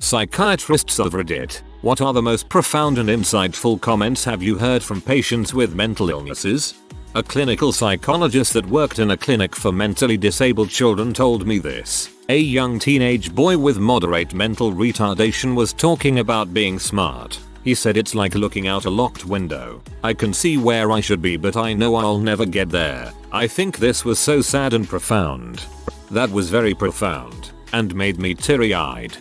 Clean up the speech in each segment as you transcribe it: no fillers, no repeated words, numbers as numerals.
Psychiatrists of Reddit, what are the most profound and insightful comments have you heard from patients with mental illnesses? A clinical psychologist that worked in a clinic for mentally disabled children told me this. A young teenage boy with moderate mental retardation was talking about being smart. He said, "It's like looking out a locked window. I can see where I should be, but I know I'll never get there." I think this was so sad and profound. That was very profound and made me teary-eyed.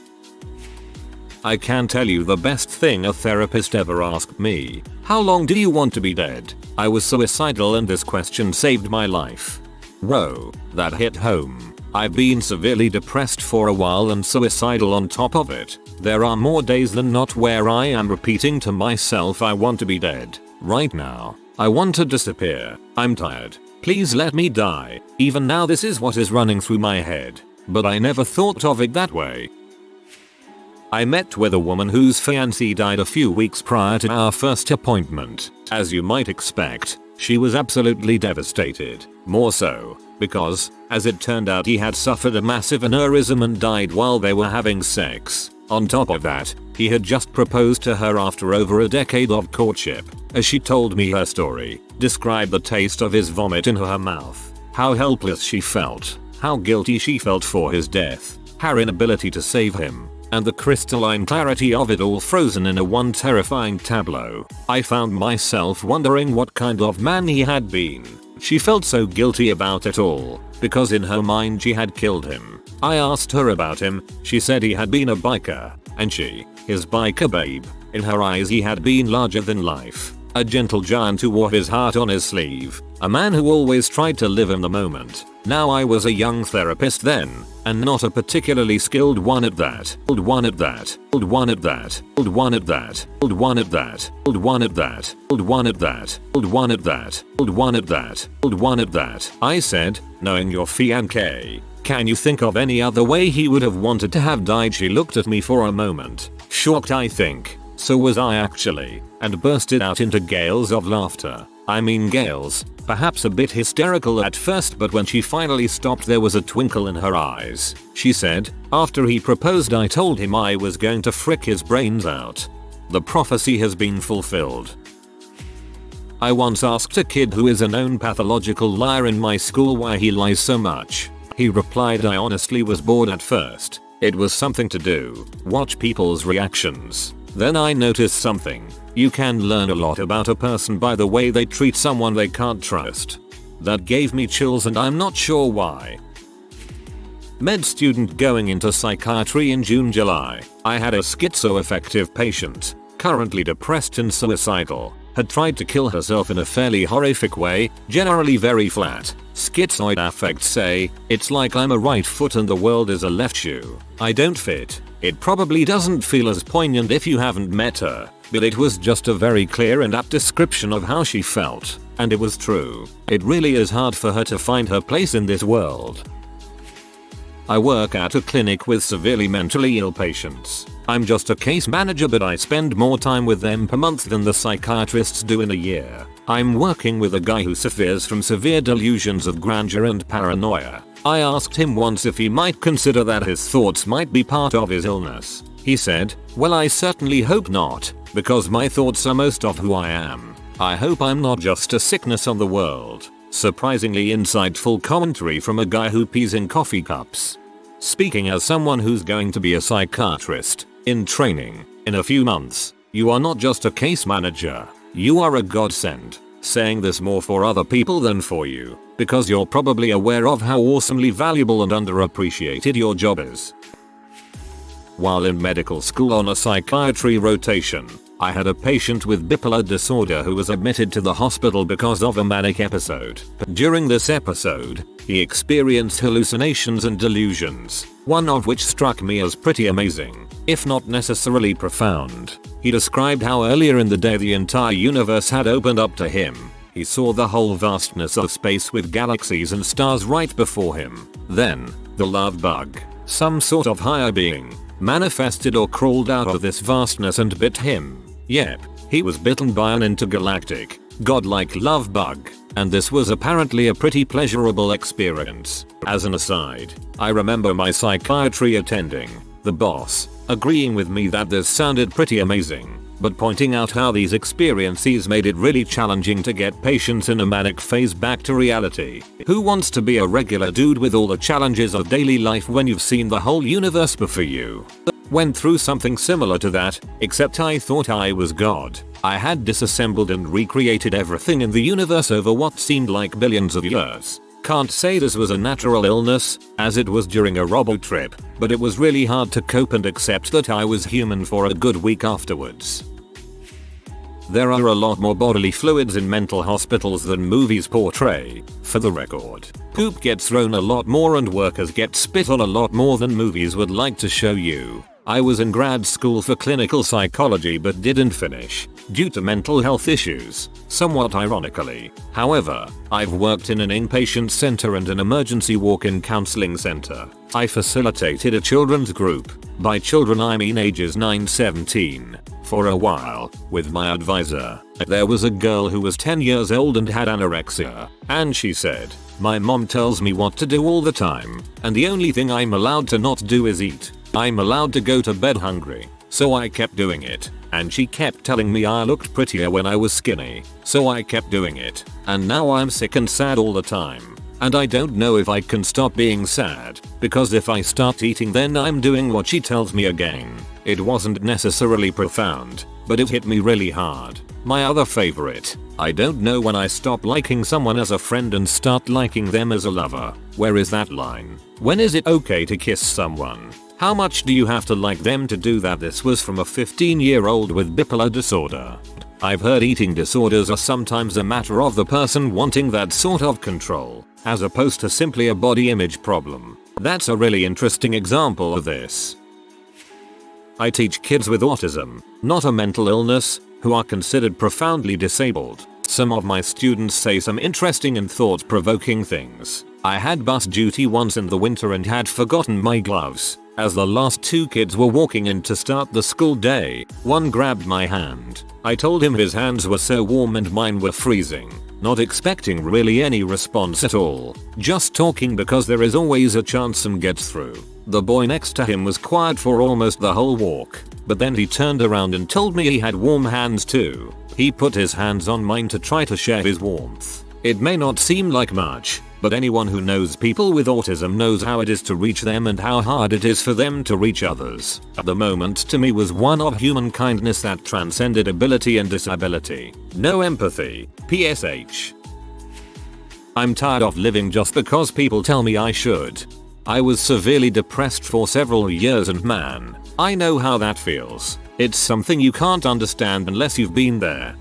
I can tell you the best thing a therapist ever asked me. How long do you want to be dead? I was suicidal and this question saved my life. Whoa, that hit home. I've been severely depressed for a while and suicidal on top of it. There are more days than not where I am repeating to myself, I want to be dead. Right now. I want to disappear. I'm tired. Please let me die. Even now this is what is running through my head. But I never thought of it that way. I met with a woman whose fiancé died a few weeks prior to our first appointment. As you might expect, she was absolutely devastated. More so, because, as it turned out, he had suffered a massive aneurysm and died while they were having sex. On top of that, he had just proposed to her after over a decade of courtship. As she told me her story, described the taste of his vomit in her mouth, how helpless she felt, how guilty she felt for his death, her inability to save him, and the crystalline clarity of it all frozen in a one terrifying tableau. I found myself wondering what kind of man he had been. She felt so guilty about it all, because in her mind she had killed him. I asked her about him. She said he had been a biker, and she, his biker babe. In her eyes he had been larger than life. A gentle giant who wore his heart on his sleeve. A man who always tried to live in the moment. Now I was a young therapist then, and not a particularly skilled one at that. Old one at that. Old one at that. Old one at that. Old one at that. Old one at that. Old one at that. Old one at that. Old one at that. Old one at that. I said, knowing your fiancé, can you think of any other way he would have wanted to have died? She looked at me for a moment, shocked I think. So was I actually, and bursted out into gales of laughter. I mean gales, perhaps a bit hysterical at first, but when she finally stopped there was a twinkle in her eyes. She said, after he proposed I told him I was going to frick his brains out. The prophecy has been fulfilled. I once asked a kid who is a known pathological liar in my school why he lies so much. He replied, I honestly was bored at first. It was something to do, watch people's reactions. Then I noticed something. You can learn a lot about a person by the way they treat someone they can't trust. That gave me chills and I'm not sure why. Med student going into psychiatry in June-July. I had a schizoaffective patient, currently depressed and suicidal, had tried to kill herself in a fairly horrific way, generally very flat. Schizoid affects say, it's like I'm a right foot and the world is a left shoe. I don't fit. It probably doesn't feel as poignant if you haven't met her, but it was just a very clear and apt description of how she felt, and it was true. It really is hard for her to find her place in this world. I work at a clinic with severely mentally ill patients. I'm just a case manager, but I spend more time with them per month than the psychiatrists do in a year. I'm working with a guy who suffers from severe delusions of grandeur and paranoia. I asked him once if he might consider that his thoughts might be part of his illness. He said, well, I certainly hope not, because my thoughts are most of who I am. I hope I'm not just a sickness on the world. Surprisingly insightful commentary from a guy who pees in coffee cups. Speaking as someone who's going to be a psychiatrist in training in a few months, you are not just a case manager, you are a godsend. Saying this more for other people than for you, because you're probably aware of how awesomely valuable and underappreciated your job is. While in medical school on a psychiatry rotation, I had a patient with bipolar disorder who was admitted to the hospital because of a manic episode. During this episode, he experienced hallucinations and delusions, one of which struck me as pretty amazing, if not necessarily profound. He described how earlier in the day the entire universe had opened up to him. He saw the whole vastness of space with galaxies and stars right before him. Then, the love bug, some sort of higher being, manifested or crawled out of this vastness and bit him. Yep, he was bitten by an intergalactic, godlike love bug, and this was apparently a pretty pleasurable experience. As an aside, I remember my psychiatry attending, the boss, agreeing with me that this sounded pretty amazing, but pointing out how these experiences made it really challenging to get patients in a manic phase back to reality. Who wants to be a regular dude with all the challenges of daily life when you've seen the whole universe before you? Went through something similar to that, except I thought I was God. I had disassembled and recreated everything in the universe over what seemed like billions of years. Can't say this was a natural illness, as it was during a robo trip, but it was really hard to cope and accept that I was human for a good week afterwards. There are a lot more bodily fluids in mental hospitals than movies portray. For the record, poop gets thrown a lot more and workers get spit on a lot more than movies would like to show you. I was in grad school for clinical psychology but didn't finish, due to mental health issues, somewhat ironically. However, I've worked in an inpatient center and an emergency walk-in counseling center. I facilitated a children's group, by children I mean ages 9-17, for a while, with my advisor. There was a girl who was 10 years old and had anorexia, and she said, "My mom tells me what to do all the time, and the only thing I'm allowed to not do is eat. I'm allowed to go to bed hungry." So I kept doing it, and she kept telling me I looked prettier when I was skinny, so I kept doing it, and now I'm sick and sad all the time. And I don't know if I can stop being sad, because if I start eating then I'm doing what she tells me again. It wasn't necessarily profound, but it hit me really hard. My other favorite, I don't know when I stop liking someone as a friend and start liking them as a lover. Where is that line? When is it okay to kiss someone? How much do you have to like them to do that? This was from a 15-year-old with bipolar disorder. I've heard eating disorders are sometimes a matter of the person wanting that sort of control, as opposed to simply a body image problem. That's a really interesting example of this. I teach kids with autism, not a mental illness, who are considered profoundly disabled. Some of my students say some interesting and thought-provoking things. I had bus duty once in the winter and had forgotten my gloves. As the last two kids were walking in to start the school day, one grabbed my hand. I told him his hands were so warm and mine were freezing, not expecting really any response at all, just talking because there is always a chance some gets through. The boy next to him was quiet for almost the whole walk, but then he turned around and told me he had warm hands too. He put his hands on mine to try to share his warmth. It may not seem like much, but anyone who knows people with autism knows how it is to reach them and how hard it is for them to reach others. The moment to me was one of human kindness that transcended ability and disability. No empathy. PSH. I'm tired of living just because people tell me I should. I was severely depressed for several years and man, I know how that feels. It's something you can't understand unless you've been there.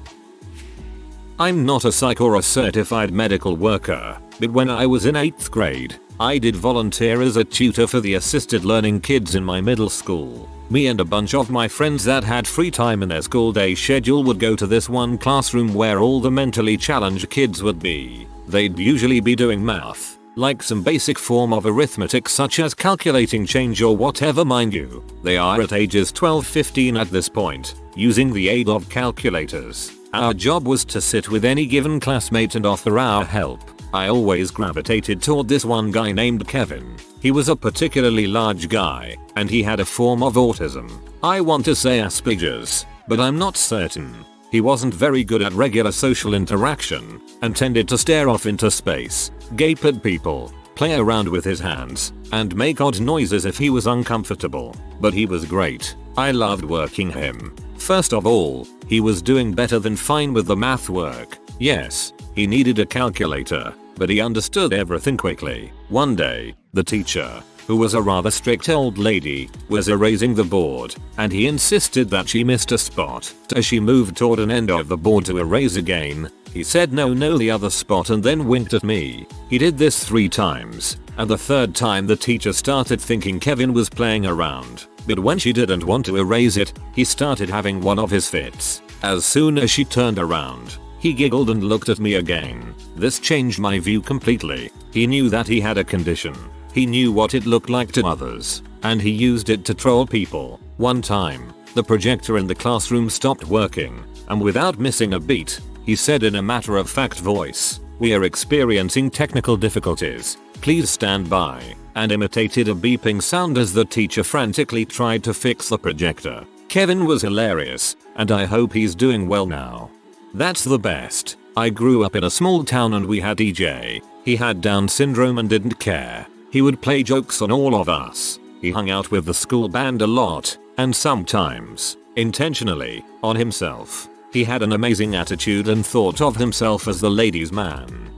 I'm not a psych or a certified medical worker, but when I was in 8th grade, I did volunteer as a tutor for the assisted learning kids in my middle school. Me and a bunch of my friends that had free time in their school day schedule would go to this one classroom where all the mentally challenged kids would be. They'd usually be doing math, like some basic form of arithmetic such as calculating change or whatever, mind you. They are at ages 12-15 at this point, using the aid of calculators. Our job was to sit with any given classmate and offer our help. I always gravitated toward this one guy named Kevin. He was a particularly large guy, and he had a form of autism. I want to say Asperger's, but I'm not certain. He wasn't very good at regular social interaction, and tended to stare off into space, gape at people, play around with his hands, and make odd noises if he was uncomfortable. But he was great. I loved working him. First of all, he was doing better than fine with the math work. Yes, he needed a calculator, but he understood everything quickly. One day, the teacher, who was a rather strict old lady, was erasing the board, and he insisted that she missed a spot. As she moved toward an end of the board to erase again, he said no the other spot and then winked at me. He did this 3 times, and the 3rd time the teacher started thinking Kevin was playing around. But when she didn't want to erase it, he started having one of his fits. As soon as she turned around, he giggled and looked at me again. This changed my view completely. He knew that he had a condition. He knew what it looked like to others, and he used it to troll people. One time, the projector in the classroom stopped working, and without missing a beat, he said in a matter-of-fact voice, "We are experiencing technical difficulties. Please stand by," and imitated a beeping sound as the teacher frantically tried to fix the projector. Kevin was hilarious, and I hope he's doing well now. That's the best. I grew up in a small town and we had DJ. He had Down syndrome and didn't care. He would play jokes on all of us. He hung out with the school band a lot, and sometimes, intentionally, on himself. He had an amazing attitude and thought of himself as the ladies' man.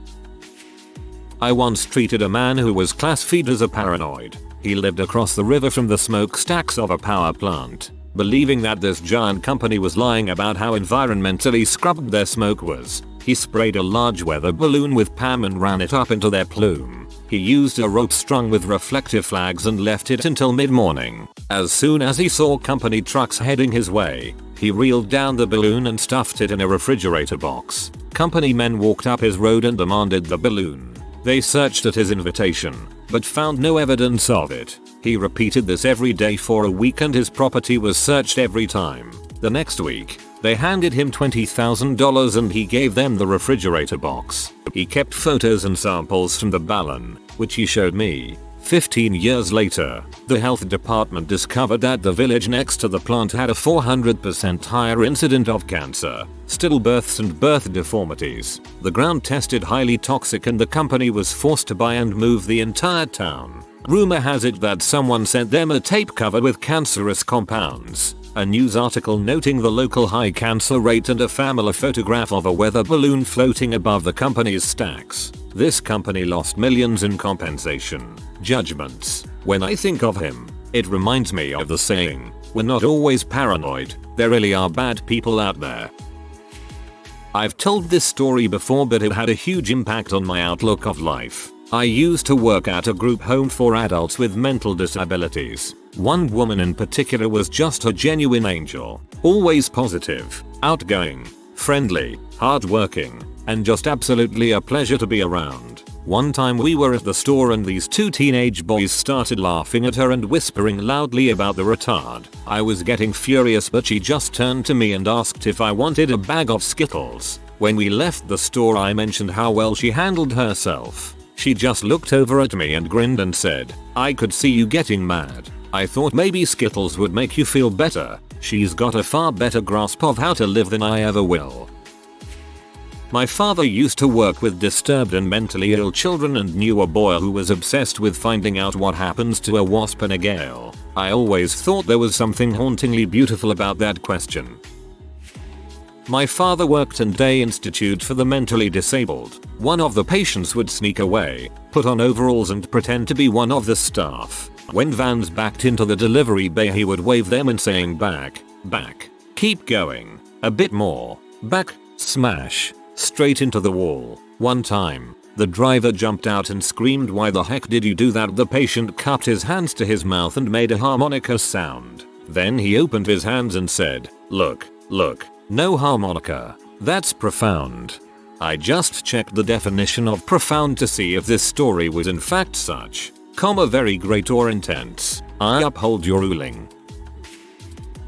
I once treated a man who was classified as a paranoid. He lived across the river from the smokestacks of a power plant. Believing that this giant company was lying about how environmentally scrubbed their smoke was, he sprayed a large weather balloon with PAM and ran it up into their plume. He used a rope strung with reflective flags and left it until mid-morning. As soon as he saw company trucks heading his way, he reeled down the balloon and stuffed it in a refrigerator box. Company men walked up his road and demanded the balloon. They searched at his invitation, but found no evidence of it. He repeated this every day for a week and his property was searched every time. The next week, they handed him $20,000 and he gave them the refrigerator box. He kept photos and samples from the balloon, which he showed me. 15 years later, the health department discovered that the village next to the plant had a 400% higher incidence of cancer, stillbirths and birth deformities. The ground tested highly toxic and the company was forced to buy and move the entire town. Rumor has it that someone sent them a tape covered with cancerous compounds. A news article noting the local high cancer rate and a family photograph of a weather balloon floating above the company's stacks. This company lost millions in compensation judgments. When I think of him, it reminds me of the saying, "We're not always paranoid, there really are bad people out there." I've told this story before, but it had a huge impact on my outlook of life. I used to work at a group home for adults with mental disabilities. One woman in particular was just a genuine angel. Always positive, outgoing, friendly, hardworking, and just absolutely a pleasure to be around. One time we were at the store and these two teenage boys started laughing at her and whispering loudly about the retard. I was getting furious, but she just turned to me and asked if I wanted a bag of Skittles. When we left the store, I mentioned how well she handled herself. She just looked over at me and grinned and said, "I could see you getting mad. I thought maybe Skittles would make you feel better. She's got a far better grasp of how to live than I ever will." My father used to work with disturbed and mentally ill children and knew a boy who was obsessed with finding out what happens to a wasp in a gale. I always thought there was something hauntingly beautiful about that question. My father worked in Day Institute for the Mentally Disabled. One of the patients would sneak away, put on overalls and pretend to be one of the staff. When vans backed into the delivery bay, he would wave them and saying, "Back, back, keep going, a bit more, back," smash, straight into the wall. One time, the driver jumped out and screamed, "Why the heck did you do that?" The patient cupped his hands to his mouth and made a harmonica sound. Then he opened his hands and said, "Look, look. No harmonica. That's profound." I just checked the definition of profound to see if this story was in fact such, very great or intense. I uphold your ruling.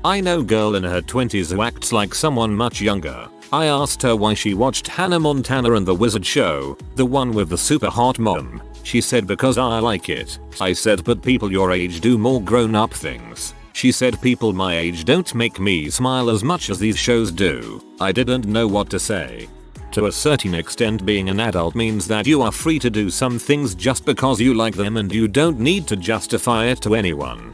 I know girl in her 20s who acts like someone much younger. I asked her why she watched Hannah Montana and the Wizard Show, the one with the super hot mom. She said, "Because I like it." I said, "But people your age do more grown-up things." She said, "People my age don't make me smile as much as these shows do." I didn't know what to say. To a certain extent, being an adult means that you are free to do some things just because you like them and you don't need to justify it to anyone.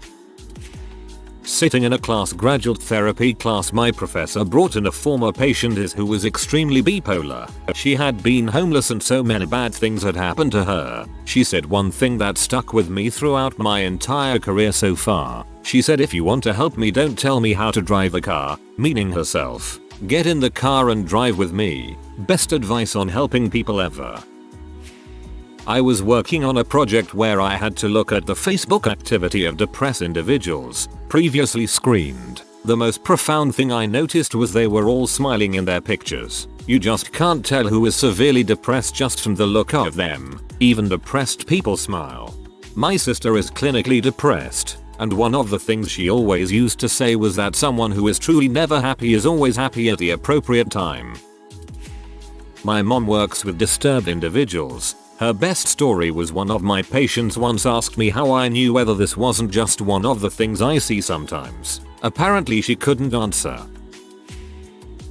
Sitting in a graduate therapy class, my professor brought in a former patient who was extremely bipolar. She had been homeless and so many bad things had happened to her. She said one thing that stuck with me throughout my entire career so far. She said, "If you want to help me, don't tell me how to drive a car," meaning herself. "Get in the car and drive with me." Best advice on helping people ever. I was working on a project where I had to look at the Facebook activity of depressed individuals, previously screened. The most profound thing I noticed was they were all smiling in their pictures. You just can't tell who is severely depressed just from the look of them. Even depressed people smile. My sister is clinically depressed, and one of the things she always used to say was that someone who is truly never happy is always happy at the appropriate time. My mom works with disturbed individuals. Her best story was one of my patients once asked me how I knew whether this wasn't just one of the things I see sometimes. Apparently she couldn't answer.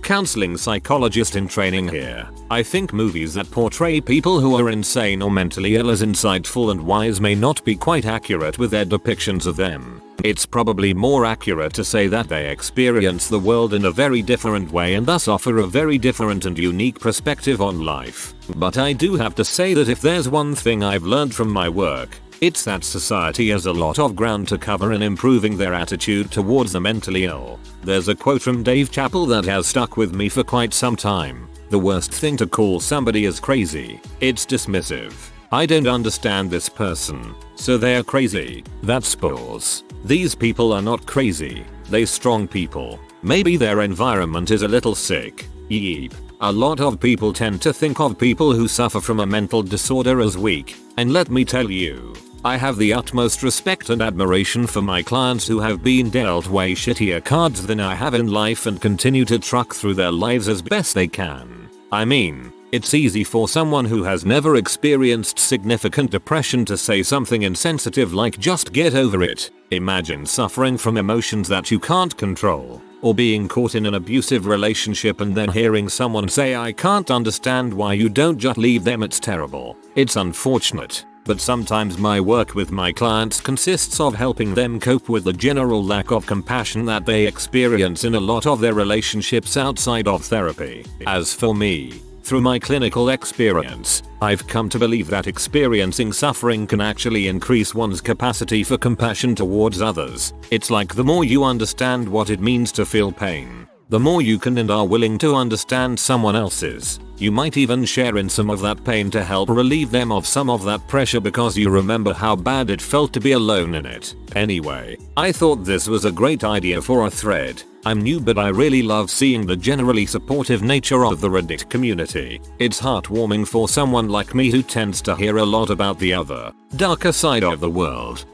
Counseling psychologist in training here. I think movies that portray people who are insane or mentally ill as insightful and wise may not be quite accurate with their depictions of them. It's probably more accurate to say that they experience the world in a very different way and thus offer a very different and unique perspective on life. But I do have to say that if there's one thing I've learned from my work, it's that society has a lot of ground to cover in improving their attitude towards the mentally ill. There's a quote from Dave Chappelle that has stuck with me for quite some time. The worst thing to call somebody is crazy. It's dismissive. I don't understand this person, so they're crazy. That's balls. These people are not crazy. They're strong people. Maybe their environment is a little sick. Yeep. A lot of people tend to think of people who suffer from a mental disorder as weak, and let me tell you, I have the utmost respect and admiration for my clients who have been dealt way shittier cards than I have in life and continue to truck through their lives as best they can. I mean, it's easy for someone who has never experienced significant depression to say something insensitive like just get over it. Imagine suffering from emotions that you can't control, or being caught in an abusive relationship and then hearing someone say I can't understand why you don't just leave them. It's terrible. It's unfortunate. But sometimes my work with my clients consists of helping them cope with the general lack of compassion that they experience in a lot of their relationships outside of therapy. As for me, through my clinical experience, I've come to believe that experiencing suffering can actually increase one's capacity for compassion towards others. It's like the more you understand what it means to feel pain, the more you can and are willing to understand someone else's. You might even share in some of that pain to help relieve them of some of that pressure because you remember how bad it felt to be alone in it. Anyway, I thought this was a great idea for a thread. I'm new but I really love seeing the generally supportive nature of the Reddit community. It's heartwarming for someone like me who tends to hear a lot about the other, darker side of the world.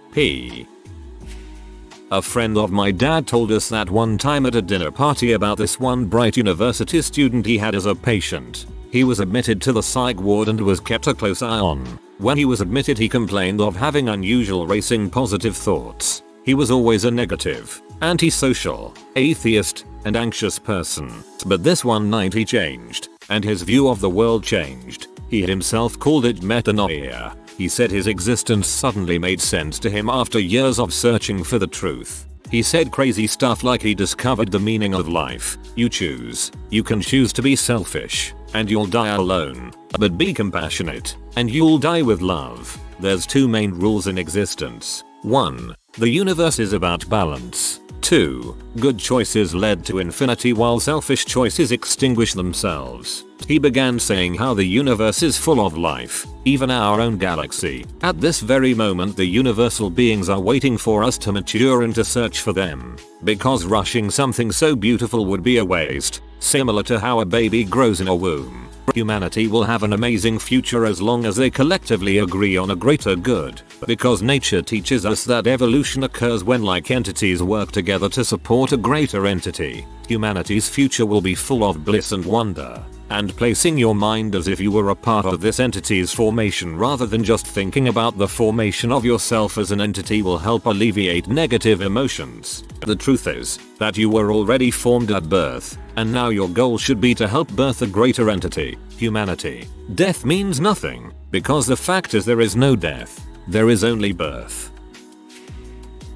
A friend of my dad told us that one time at a dinner party about this one bright university student he had as a patient. He was admitted to the psych ward and was kept a close eye on. When he was admitted he complained of having unusual racing positive thoughts. He was always a negative, antisocial, atheist, and anxious person. But this one night he changed, and his view of the world changed. He himself called it metanoia. He said his existence suddenly made sense to him after years of searching for the truth. He said crazy stuff like he discovered the meaning of life. You choose. You can choose to be selfish, and you'll die alone. But be compassionate, and you'll die with love. There's two main rules in existence. 1. The universe is about balance. 2. Good choices lead to infinity while selfish choices extinguish themselves. He began saying how the universe is full of life, even our own galaxy. At this very moment the universal beings are waiting for us to mature and to search for them. Because rushing something so beautiful would be a waste, similar to how a baby grows in a womb. Humanity will have an amazing future as long as they collectively agree on a greater good, because nature teaches us that evolution occurs when like entities work together to support a greater entity. Humanity's future will be full of bliss and wonder, and placing your mind as if you were a part of this entity's formation rather than just thinking about the formation of yourself as an entity will help alleviate negative emotions. The truth is that you were already formed at birth, and now your goal should be to help birth a greater entity, humanity. Death means nothing, because the fact is there is no death, there is only birth.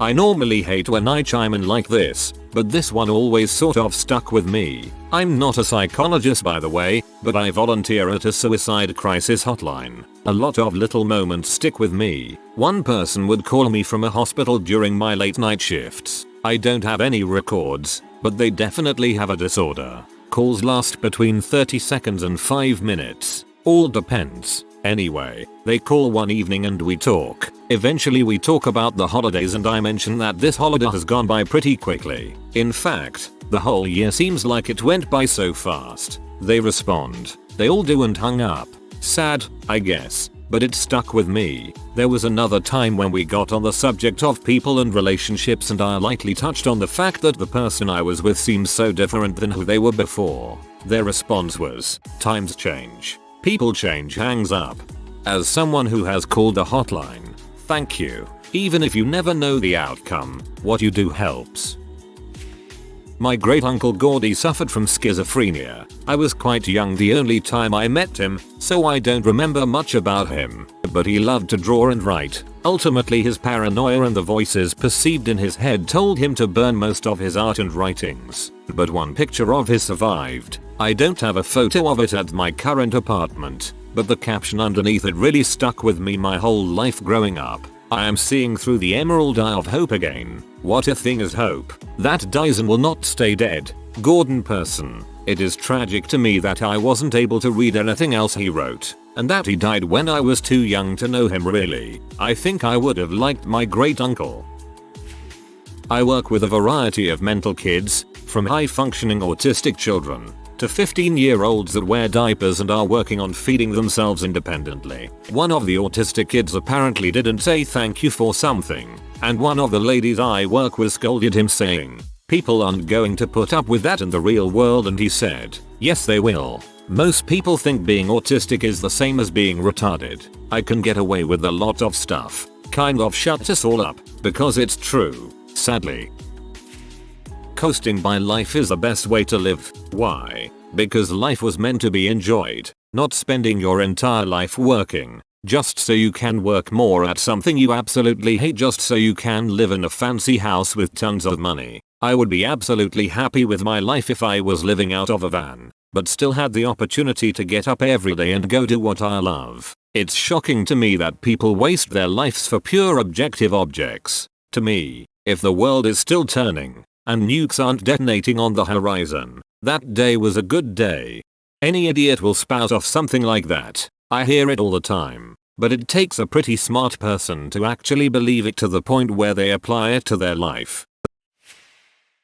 I normally hate when I chime in like this, but this one always sort of stuck with me. I'm not a psychologist by the way, but I volunteer at a suicide crisis hotline. A lot of little moments stick with me. One person would call me from a hospital during my late night shifts. I don't have any records, but they definitely have a disorder. Calls last between 30 seconds and 5 minutes. All depends. Anyway, they call one evening and we talk. Eventually we talk about the holidays and I mention that this holiday has gone by pretty quickly. In fact, the whole year seems like it went by so fast. They respond, they all do, and hung up. Sad, I guess, but it stuck with me. There was another time when we got on the subject of people and relationships and I lightly touched on the fact that the person I was with seems so different than who they were before. Their response was, times change. People change. Hangs up. As someone who has called a hotline, thank you. Even if you never know the outcome, what you do helps. My great uncle Gordy suffered from schizophrenia. I was quite young the only time I met him, so I don't remember much about him, but he loved to draw and write. Ultimately his paranoia and the voices perceived in his head told him to burn most of his art and writings, but one picture of his survived. I don't have a photo of it at my current apartment, but the caption underneath it really stuck with me my whole life growing up. I am seeing through the emerald eye of hope again. What a thing is hope. That dies and will not stay dead. Gordon Person. It is tragic to me that I wasn't able to read anything else he wrote, and that he died when I was too young to know him really. I think I would have liked my great uncle. I work with a variety of mental kids, from high functioning autistic children to 15-year-olds that wear diapers and are working on feeding themselves independently. One of the autistic kids apparently didn't say thank you for something, and one of the ladies I work with scolded him saying, "People aren't going to put up with that in the real world," and he said, "Yes they will. Most people think being autistic is the same as being retarded. I can get away with a lot of stuff." Kind of shuts us all up, because it's true, sadly. Coasting by life is the best way to live. Why? Because life was meant to be enjoyed, not spending your entire life working, just so you can work more at something you absolutely hate just so you can live in a fancy house with tons of money. I would be absolutely happy with my life if I was living out of a van, but still had the opportunity to get up every day and go do what I love. It's shocking to me that people waste their lives for pure objective objects. To me, if the world is still turning, and nukes aren't detonating on the horizon, that day was a good day. Any idiot will spout off something like that. I hear it all the time, but it takes a pretty smart person to actually believe it to the point where they apply it to their life.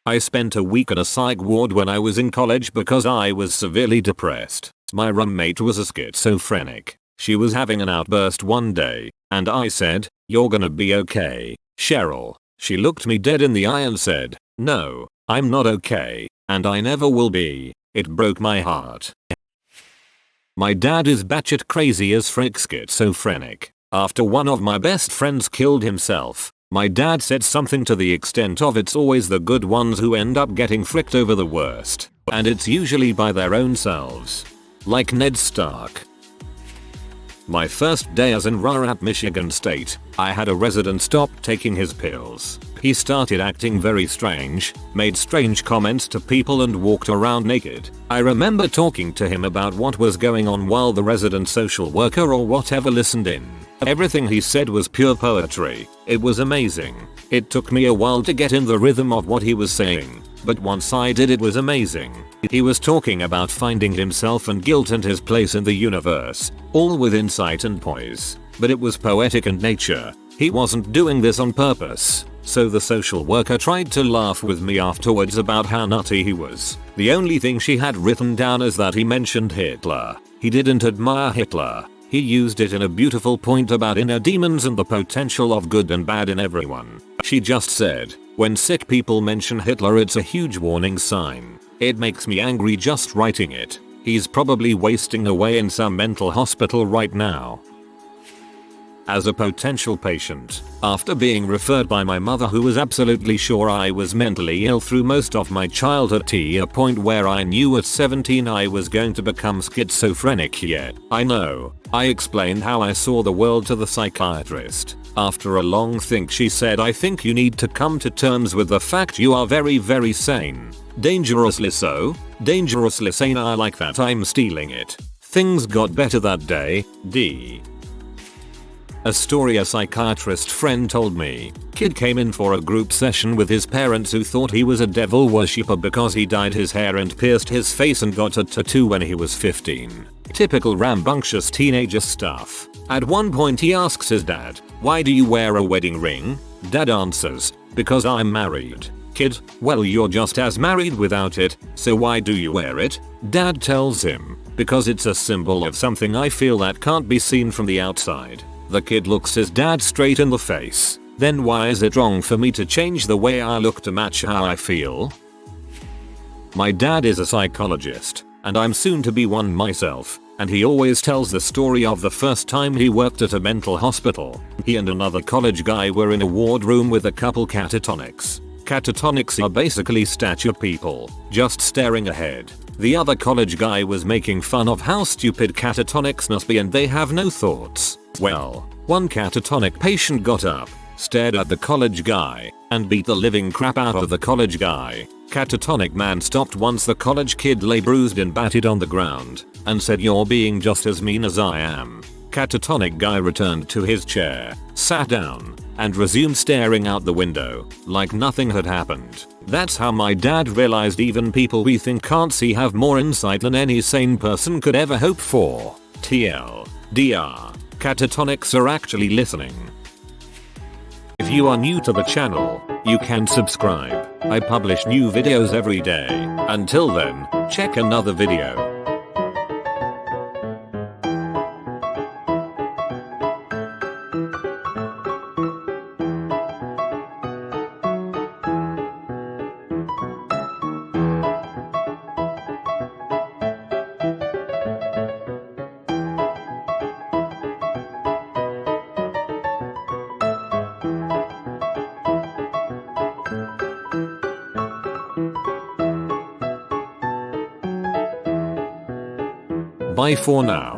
I spent a week in a psych ward when I was in college because I was severely depressed. My roommate was a schizophrenic. She was having an outburst one day, and I said, "You're gonna be okay, Cheryl." She looked me dead in the eye and said, "No, I'm not okay, and I never will be." It broke my heart. My dad is batshit crazy as frick schizophrenic. After one of my best friends killed himself, my dad said something to the extent of "It's always the good ones who end up getting fricked over the worst, and it's usually by their own selves." Like Ned Stark. My first day as enroller at Michigan State, I had a resident stop taking his pills. He started acting very strange, made strange comments to people and walked around naked. I remember talking to him about what was going on while the resident social worker or whatever listened in. Everything he said was pure poetry. It was amazing. It took me a while to get in the rhythm of what he was saying, but once I did it was amazing. He was talking about finding himself and guilt and his place in the universe, all with insight and poise, but it was poetic in nature. He wasn't doing this on purpose. So the social worker tried to laugh with me afterwards about how nutty he was. The only thing she had written down is that he mentioned Hitler. He didn't admire Hitler. He used it in a beautiful point about inner demons and the potential of good and bad in everyone. She just said, "When sick people mention Hitler, it's a huge warning sign." It makes me angry just writing it. He's probably wasting away in some mental hospital right now. As a potential patient, after being referred by my mother who was absolutely sure I was mentally ill through most of my childhood to a point where I knew at 17 I was going to become schizophrenic yet. I know. I explained how I saw the world to the psychiatrist. After a long think she said, "I think you need to come to terms with the fact you are very, very sane. Dangerously so. Dangerously sane. I like that. I'm stealing it." Things got better that day. D. A story a psychiatrist friend told me. Kid came in for a group session with his parents who thought he was a devil worshipper because he dyed his hair and pierced his face and got a tattoo when he was 15. Typical rambunctious teenager stuff. At one point he asks his dad, "Why do you wear a wedding ring?" Dad answers, "Because I'm married." Kid, "Well, you're just as married without it, so why do you wear it?" Dad tells him, "Because it's a symbol of something I feel that can't be seen from the outside." The kid looks his dad straight in the face. "Then why is it wrong for me to change the way I look to match how I feel?" My dad is a psychologist, and I'm soon to be one myself. and he always tells the story of the first time he worked at a mental hospital. He and another college guy were in a ward room with a couple catatonics. Catatonics are basically statue people, just staring ahead. The other college guy was making fun of how stupid catatonics must be and they have no thoughts. Well, one catatonic patient got up, stared at the college guy, and beat the living crap out of the college guy. Catatonic man stopped once the college kid lay bruised and battered on the ground, and said, "You're being just as mean as I am." Catatonic guy returned to his chair, sat down, and resumed staring out the window, like nothing had happened. That's how my dad realized even people we think can't see have more insight than any sane person could ever hope for. TLDR. Catatonics are actually listening. If you are new to the channel, you can subscribe. I publish new videos every day. Until then, check another video. Bye for now.